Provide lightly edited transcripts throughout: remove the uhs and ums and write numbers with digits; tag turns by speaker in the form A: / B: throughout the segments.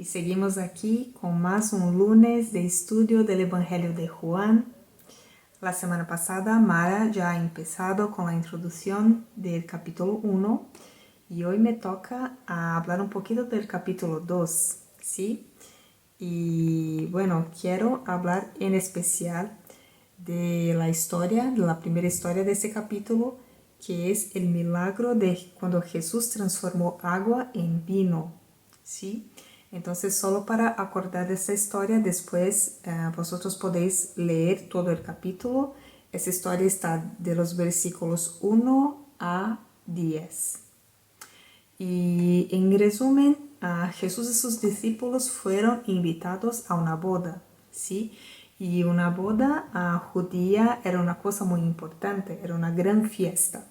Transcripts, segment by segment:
A: seguimos aquí con más un lunes de estudio del Evangelio de Juan. La semana pasada Mara ya ha empezado con la introducción del capítulo 1 y hoy me toca hablar un poquito del capítulo 2, ¿sí? Y bueno, quiero hablar en especial de la historia, de la primera historia de este capítulo, que es el milagro de cuando Jesús transformó agua en vino, ¿sí? Entonces, solo para acordar de esta historia, después vosotros podéis leer todo el capítulo. Esta historia está de los versículos 1 a 10. Y en resumen, Jesús y sus discípulos fueron invitados a una boda, ¿sí? Y una boda judía era una cosa muy importante, era una gran fiesta.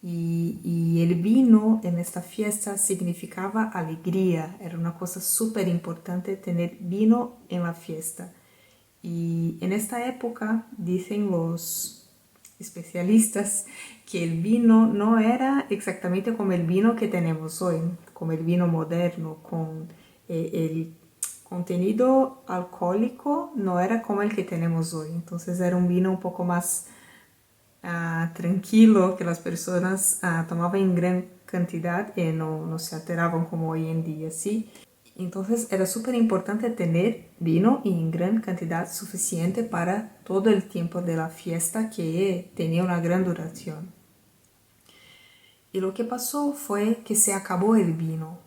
A: Y el vino en esta fiesta significaba alegría, era una cosa súper importante tener vino en la fiesta. Y en esta época dicen los especialistas que el vino no era exactamente como el vino que tenemos hoy, como el vino moderno, con el contenido alcohólico no era como el que tenemos hoy. Entonces era un vino un poco más tranquilo, que las personas tomaban en gran cantidad y no se alteraban como hoy en día, ¿sí? Entonces era súper importante tener vino en gran cantidad suficiente para todo el tiempo de la fiesta, que tenía una gran duración. Y lo que pasó fue que se acabó el vino.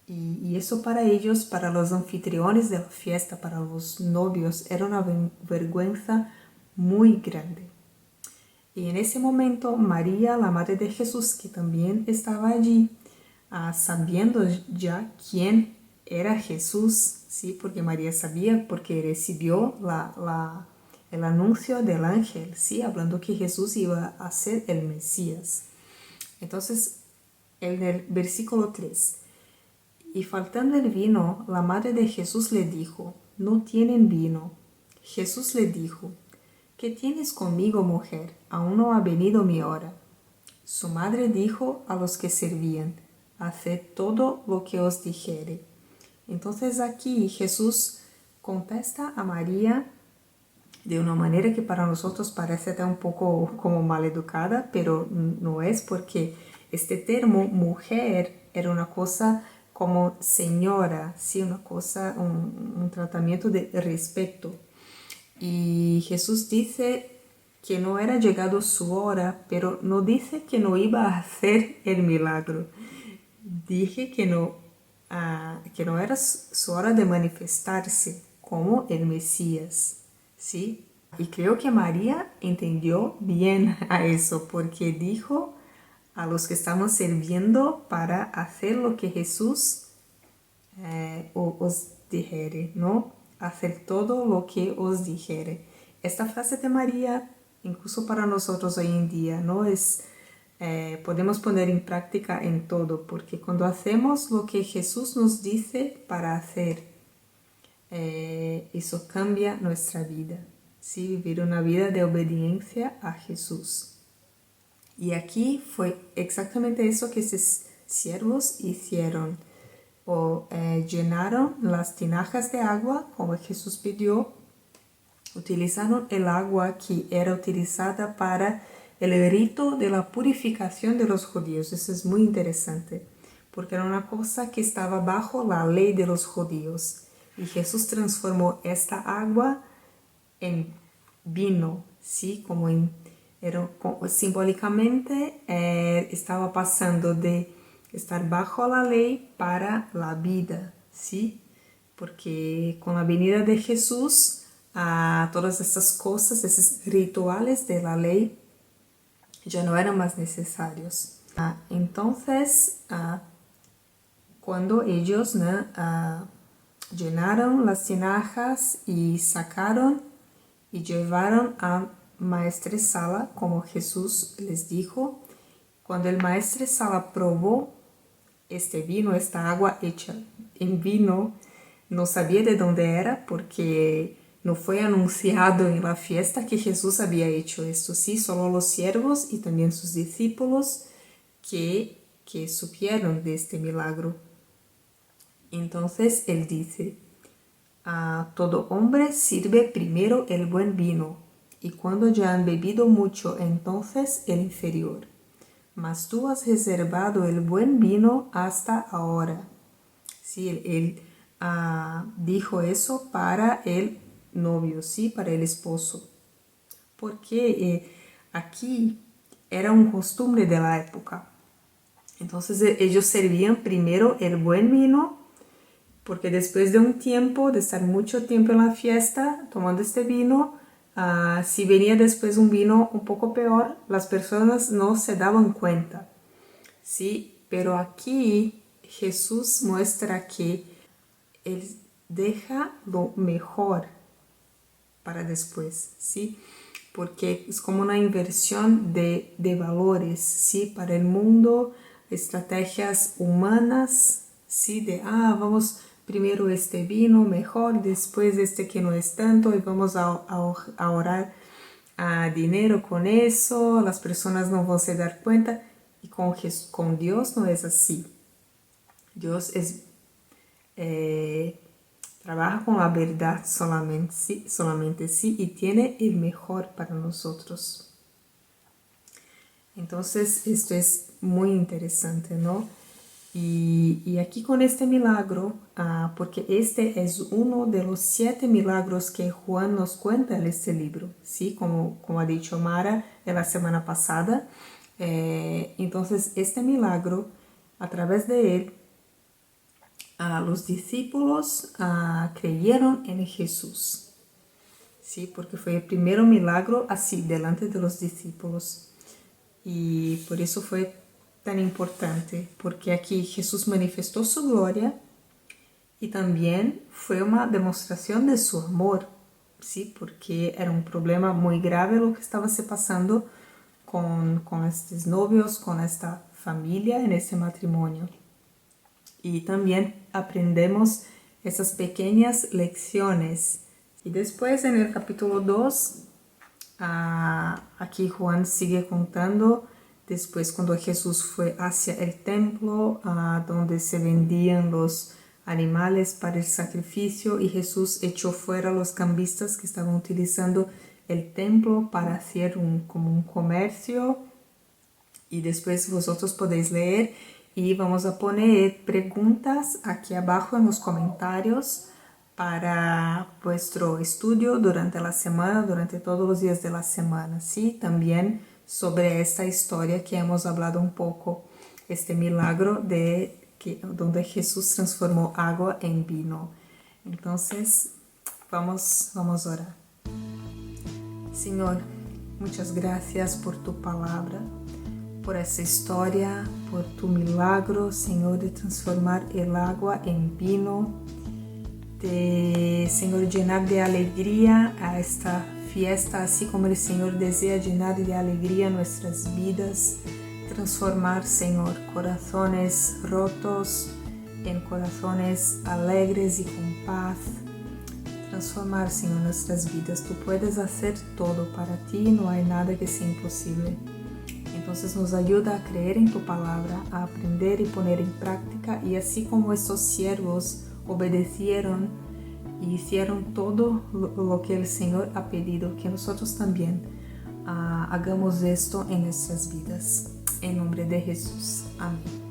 A: Y eso para ellos, para los anfitriones de la fiesta, para los novios, era una vergüenza muy grande. Y en ese momento María, la madre de Jesús, que también estaba allí, sabiendo ya quién era Jesús, ¿sí? Porque María sabía, porque recibió el anuncio del ángel, ¿sí? Hablando que Jesús iba a ser el Mesías. Entonces, en el versículo 3, y faltando el vino, la madre de Jesús le dijo, no tienen vino. Jesús le dijo, ¿qué tienes conmigo, mujer? Aún no ha venido mi hora. Su madre dijo a los que servían, haced todo lo que os dijere. Entonces aquí Jesús contesta a María de una manera que para nosotros parece até un poco como maleducada, pero no es, porque este termo mujer era una cosa como señora, ¿sí? Una cosa, un tratamiento de respeto. Y Jesús dice que no era llegado su hora, pero no dice que no iba a hacer el milagro. Dije que no era su hora de manifestarse como el Mesías, ¿sí? Y creo que María entendió bien a eso, porque dijo a los que estaban sirviendo para hacer lo que Jesús os dijere, ¿no? Hacer todo lo que os dijere. Esta frase de María, incluso para nosotros hoy en día, ¿no? Podemos poner en práctica en todo, porque cuando hacemos lo que Jesús nos dice para hacer, eso cambia nuestra vida, ¿sí? Vivir una vida de obediencia a Jesús. Y aquí fue exactamente eso que estos siervos hicieron. Llenaron las tinajas de agua como Jesús pidió, utilizaron el agua que era utilizada para el rito de la purificación de los judíos. Eso es muy interesante, porque era una cosa que estaba bajo la ley de los judíos. Y Jesús transformó esta agua en vino, ¿sí? Simbólicamente estaba pasando de estar bajo la ley para la vida, ¿sí? Porque con la venida de Jesús, todas estas cosas, esos rituales de la ley ya no eran más necesarios. Entonces, cuando ellos llenaron las tinajas y sacaron y llevaron a maestresala, como Jesús les dijo, cuando el maestresala probó este vino, esta agua hecha en vino, no sabía de dónde era, porque no fue anunciado en la fiesta que Jesús había hecho esto, sí, solo los siervos y también sus discípulos que supieron de este milagro. Entonces él dice, a todo hombre sirve primero el buen vino, y cuando ya han bebido mucho, entonces el inferior. Mas tú has reservado el buen vino hasta ahora. Sí, él dijo eso para el novio, sí, para el esposo. Porque aquí era un costumbre de la época. Entonces ellos servían primero el buen vino, porque después de un tiempo, de estar mucho tiempo en la fiesta tomando este vino, si venía después un vino un poco peor, las personas no se daban cuenta. Sí, pero aquí Jesús muestra que Él deja lo mejor para después, ¿sí? Porque es como una inversión de valores, ¿sí? Para el mundo, estrategias humanas, ¿sí? De, vamos primero este vino mejor, después este que no es tanto y vamos a ahorrar dinero con eso, las personas no van a se dar cuenta. Y con Dios no es así. Dios es... trabaja con la verdad solamente sí, y tiene el mejor para nosotros. Entonces esto es muy interesante, ¿no? Y aquí con este milagro, porque este es uno de los 7 milagros que Juan nos cuenta en este libro, ¿sí? Como ha dicho Mara en la semana pasada. Entonces este milagro, a través de él, los discípulos creyeron en Jesús, ¿sí? Porque fue el primer milagro así, delante de los discípulos. Y por eso fue tan importante, porque aquí Jesús manifestó su gloria y también fue una demostración de su amor, ¿sí? Porque era un problema muy grave lo que estaba se pasando con estos novios, con esta familia en ese matrimonio. Y también aprendemos esas pequeñas lecciones. Y después en el capítulo 2, aquí Juan sigue contando, después cuando Jesús fue hacia el templo, donde se vendían los animales para el sacrificio, y Jesús echó fuera los cambistas que estaban utilizando el templo para hacer como un comercio. Y después vosotros podéis leer y vamos a poner preguntas aquí abajo en los comentarios para vuestro estudio durante la semana, durante todos los días de la semana, ¿sí? También sobre esta historia que hemos hablado un poco, este milagro donde Jesús transformó agua en vino. Entonces, vamos a orar. Señor, muchas gracias por tu palabra, por essa história, por tu milagro, Senhor, de transformar el agua en vino, de, Senhor, llenar de alegría a esta fiesta, así como el Señor desea llenar de alegría nuestras vidas, transformar, Señor, corazones rotos en corazones alegres y con paz, transformar, Señor, nuestras vidas. Tú puedes hacer todo, para ti no hay nada que sea imposible. Entonces nos ayuda a creer en tu palabra, a aprender y poner en práctica, y así como estos siervos obedecieron y hicieron todo lo que el Señor ha pedido, que nosotros también hagamos esto en nuestras vidas. En nombre de Jesús. Amén.